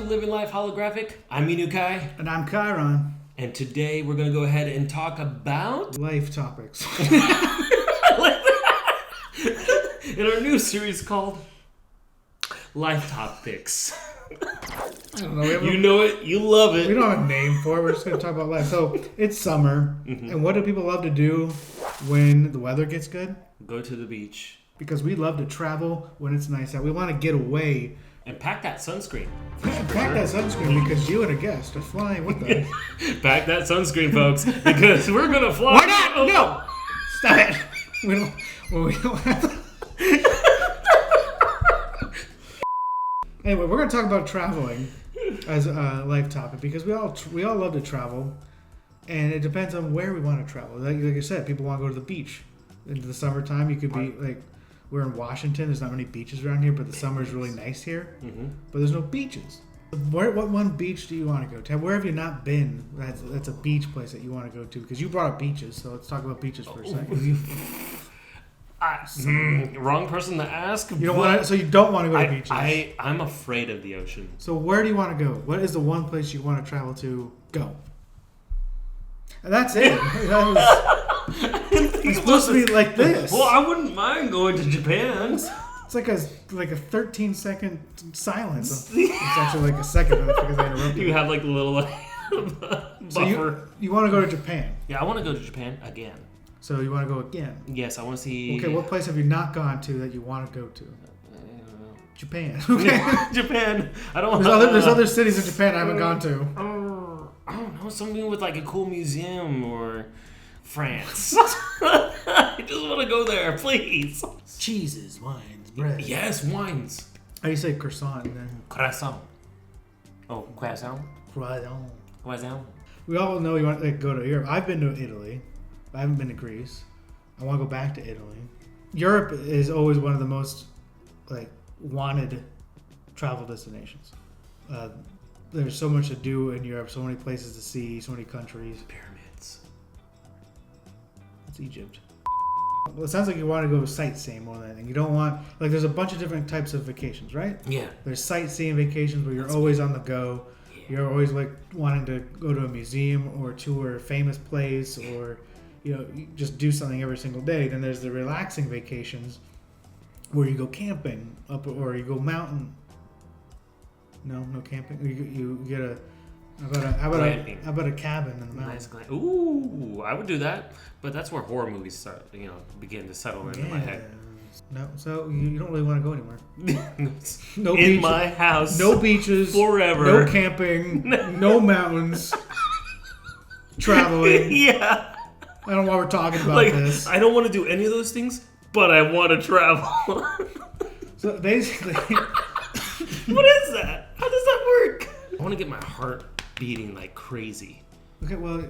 Living Life Holographic. I'm Inukai. And I'm Chiron. And today we're going to go ahead and talk about... life topics. I like that. In our new series called Life Topics. I don't know. You know it. You love it. We don't have a name for it. We're just going to talk about life. So, it's summer. Mm-hmm. And what do people love to do when the weather gets good? Go to the beach. Because we love to travel when it's nice out. We want to get away. And pack that sunscreen. Pack that sunscreen because you and a guest are flying with us. Pack that sunscreen, folks, because we're going to fly. Why not? No! Stop it. We don't have... Anyway, we're going to talk about traveling as a life topic because we all love to travel, and it depends on where we want to travel. Like I said, people want to go to the beach. In the summertime, you could be like, we're in Washington. There's not many beaches around here, but the summer is really nice here. Mm-hmm. But there's no beaches. What one beach do you want to go to? Where have you not been? That's a beach place that you want to go to because you brought up beaches. So let's talk about beaches for a second. Wrong person to ask. You don't want to, so you don't want to go to beaches. I'm afraid of the ocean. So where do you want to go? What is the one place you want to travel to? Go. And that's it. It's supposed to be like this. Well, I wouldn't mind going to Japan. It's like a 13-second silence. It's actually like a second because I interrupted. You have like a little buffer. So you want to go to Japan? Yeah, I want to go to Japan again. So you want to go again? Yes, I want to see... Okay, what place have you not gone to that you want to go to? Japan. Okay. Japan. I don't want There's other cities in Japan I haven't gone to. I don't know, something with like a cool museum or France. I just want to go there, please. Cheeses, wines, bread. Yes, wines. How do you say croissant then? Croissant. Oh, croissant? Croissant. Croissant. We all know you want to go to Europe. I've been to Italy. I haven't been to Greece. I want to go back to Italy. Europe is always one of the most wanted travel destinations. There's so much to do in Europe, so many places to see, so many countries. Pyramids. It's Egypt. Well, it sounds like you want to go sightseeing more than anything. You don't want, there's a bunch of different types of vacations, right? Yeah. There's sightseeing vacations where you're always on the go. Yeah. You're always wanting to go to a museum or tour a famous place or, you just do something every single day. Then there's the relaxing vacations where you go camping or you go mountain. No camping. You get how about a cabin in the mountains? Nice. Ooh, I would do that. But that's where horror movies start. Begin to settle into my head. No, so you don't really want to go anywhere. No beaches, my house. No beaches. Forever. No camping. No mountains. Traveling. Yeah. I don't know why we're talking about this. I don't want to do any of those things, but I want to travel. So basically... What is that? How does that work? I want to get my heart beating like crazy. Okay, well,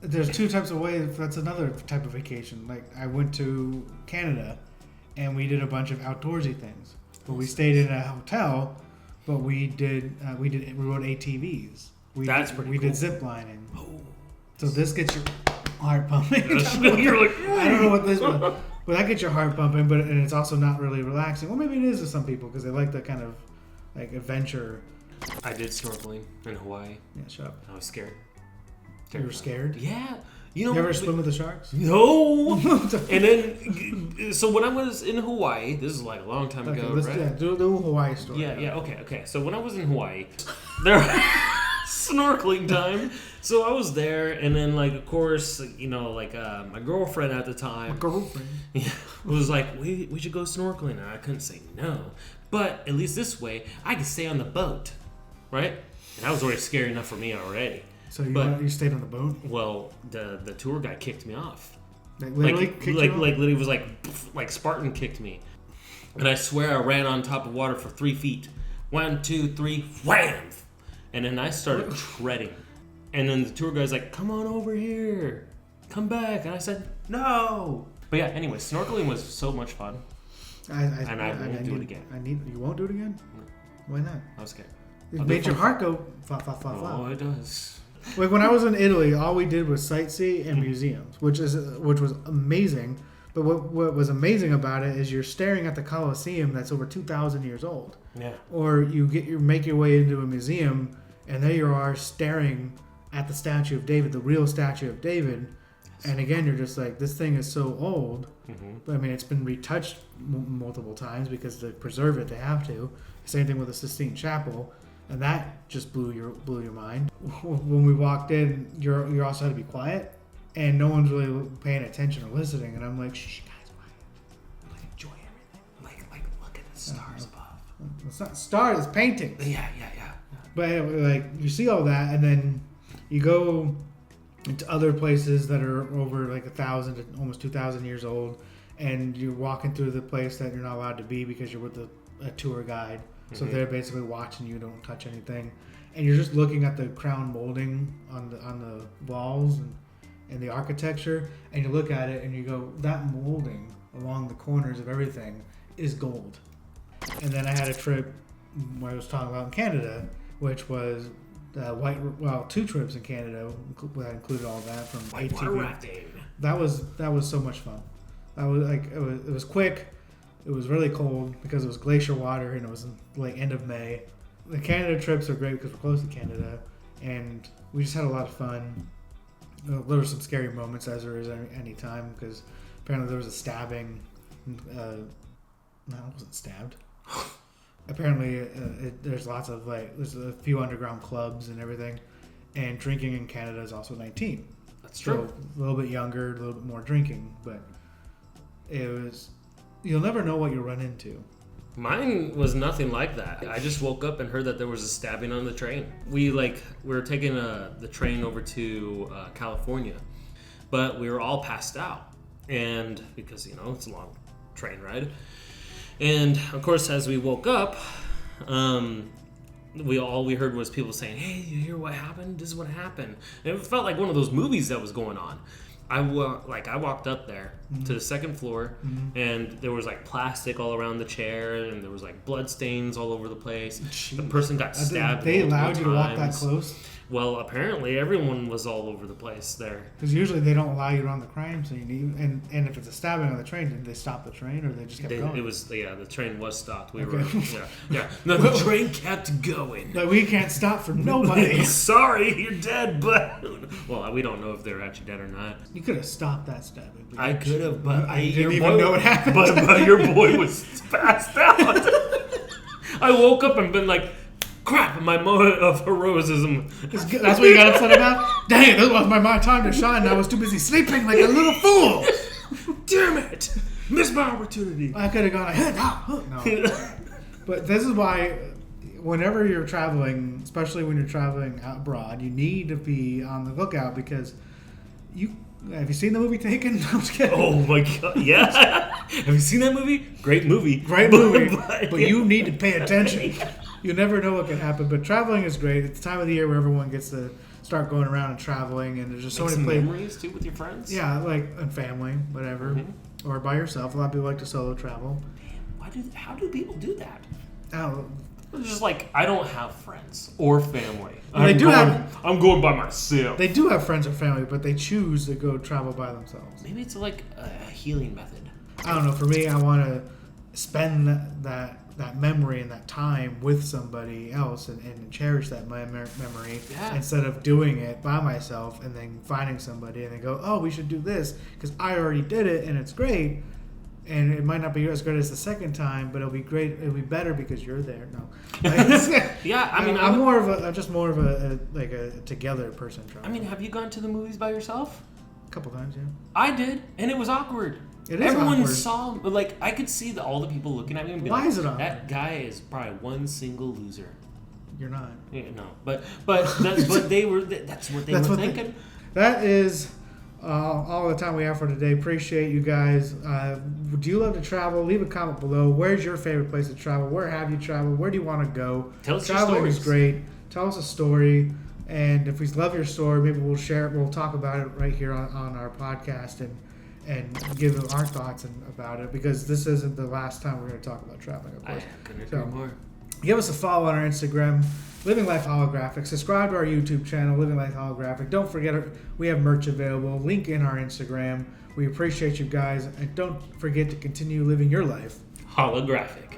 there's two types of ways. That's another type of vacation. I went to Canada, and we did a bunch of outdoorsy things. But we stayed in a hotel, but we rode ATVs. We did zip lining. Oh. So this gets your heart pumping. You're like, I don't know what this was. But that gets your heart pumping, and it's also not really relaxing. Well, maybe it is to some people because they like that kind of adventure. I did snorkeling in Hawaii. Yeah, shut up. I was scared. You were scared? Yeah. You ever swim with the sharks? No. And then, so when I was in Hawaii, this is a long time ago, right? Yeah, do the Hawaii story. Yeah, okay. So when I was in Hawaii, there snorkeling time. So I was there, and then of course, my girlfriend at the time, was like, we should go snorkeling, and I couldn't say no. But at least this way, I could stay on the boat, right? And that was already scary enough for me already. So you stayed on the boat? Well, the tour guy kicked me off. Literally was like Spartan kicked me, and I swear I ran on top of water for 3 feet. 1, 2, 3, wham! And then I started treading. And then the tour guy's like, come on over here. Come back. And I said, no. But yeah, anyway, snorkeling was so much fun. I won't do it again. You won't do it again? No. Why not? I was scared. It made your heart go fa fa fa fa. Oh, it does. When I was in Italy, all we did was sightsee and museums, which was amazing. But what was amazing about it is you're staring at the Colosseum that's over 2,000 years old. Yeah. Or you make your way into a museum, and there you are staring at the statue of David, the real statue of David. And again, you're just like, this thing is so old. Mm-hmm. But I mean, it's been retouched multiple times because to preserve it, they have to. Same thing with the Sistine Chapel. And that just blew your mind. When we walked in, you also had to be quiet. And no one's really paying attention or listening. And I'm like, shh, guys, quiet. Like, enjoy everything. Like, look at the stars above. It's not stars, it's paintings. Yeah. But like, you see all that, and then you go into other places that are over like 1,000 to almost 2,000 years old, and you're walking through the place that you're not allowed to be because you're with a tour guide. So they're basically watching you, don't touch anything. And you're just looking at the crown molding on the walls and the architecture, and you look at it and you go, that molding along the corners of everything is gold. And then I had a trip where I was talking about in Canada, which was 2 trips in Canada that included all that from ATV. That was so much fun. That was like it was quick. It was really cold because it was glacier water and it was like end of May. The Canada trips are great because we're close to Canada, and we just had a lot of fun. There were some scary moments, as there is any time, because apparently there was a stabbing. No, I wasn't stabbed. Apparently, there's lots of there's a few underground clubs and everything, and drinking in Canada is also 19. That's true. So a little bit younger, a little bit more drinking, but you'll never know what you'll run into. Mine was nothing like that. I just woke up and heard that there was a stabbing on the train. We were taking the train over to California, but we were all passed out, and because it's a long train ride, and of course as we woke up, we heard was people saying, "Hey, you hear what happened? This is what happened." And it felt like one of those movies that was going on. I walked up there to the second floor, and there was plastic all around the chair, and there was blood stains all over the place. Jeez. The person got stabbed. They allowed you to walk that close? Well, apparently everyone was all over the place there. Because usually they don't allow you on the crime scene, and if it's a stabbing on the train, did they stop the train or they just kept going? It was the train was stopped. No, the train kept going. But we can't stop for nobody. Sorry, you're dead, but we don't know if they're actually dead or not. You could have stopped that stabbing. I could have, but I didn't even know what happened. But your boy was passed out. I woke up and been like, crap, my moment of heroism. That's what you got upset about? Dang, this was my time to shine. I was too busy sleeping like a little fool. Damn it. Missed my opportunity. I could have gone ahead. No. But this is why whenever you're traveling, especially when you're traveling abroad, you need to be on the lookout because have you seen the movie Taken? I'm just kidding. Oh my god, yeah. Have you seen that movie? Great movie. But you need to pay attention. You never know what can happen, but traveling is great. It's the time of the year where everyone gets to start going around and traveling, and there's just so many places. Memories too with your friends. Yeah, and family, whatever, or by yourself. A lot of people like to solo travel. Man, how do people do that? Oh, it's just I don't have friends or family. I'm going by myself. They do have friends or family, but they choose to go travel by themselves. Maybe it's a healing method. I don't know. For me, I want to spend that memory and that time with somebody else and cherish that memory instead of doing it by myself and then finding somebody and then go, oh, we should do this because I already did it and it's great. And it might not be as good as the second time, but it'll be great. It'll be better because you're there. No, yeah. I mean, I'm just more of a together person. I mean, have you gone to the movies by yourself? A couple times, yeah. I did, and it was awkward. Everyone saw, I could see all the people looking at me and be why is it awkward? That guy is probably one single loser. You're not. Yeah, no, but that's what they were thinking. That is. All the time we have for today. Appreciate you guys. Do you love to travel? Leave a comment below. Where's your favorite place to travel? Where have you traveled? Where do you want to go? Tell us Traveling your stories. is great. Tell us a story. And if we love your story, maybe we'll share it. We'll talk about it right here on our podcast and give our thoughts about it because this isn't the last time we're going to talk about traveling, of course. I couldn't agree more. Give us a follow on our Instagram, Living Life Holographic. Subscribe to our YouTube channel, Living Life Holographic. Don't forget, we have merch available. Link in our Instagram. We appreciate you guys. And don't forget to continue living your life holographic.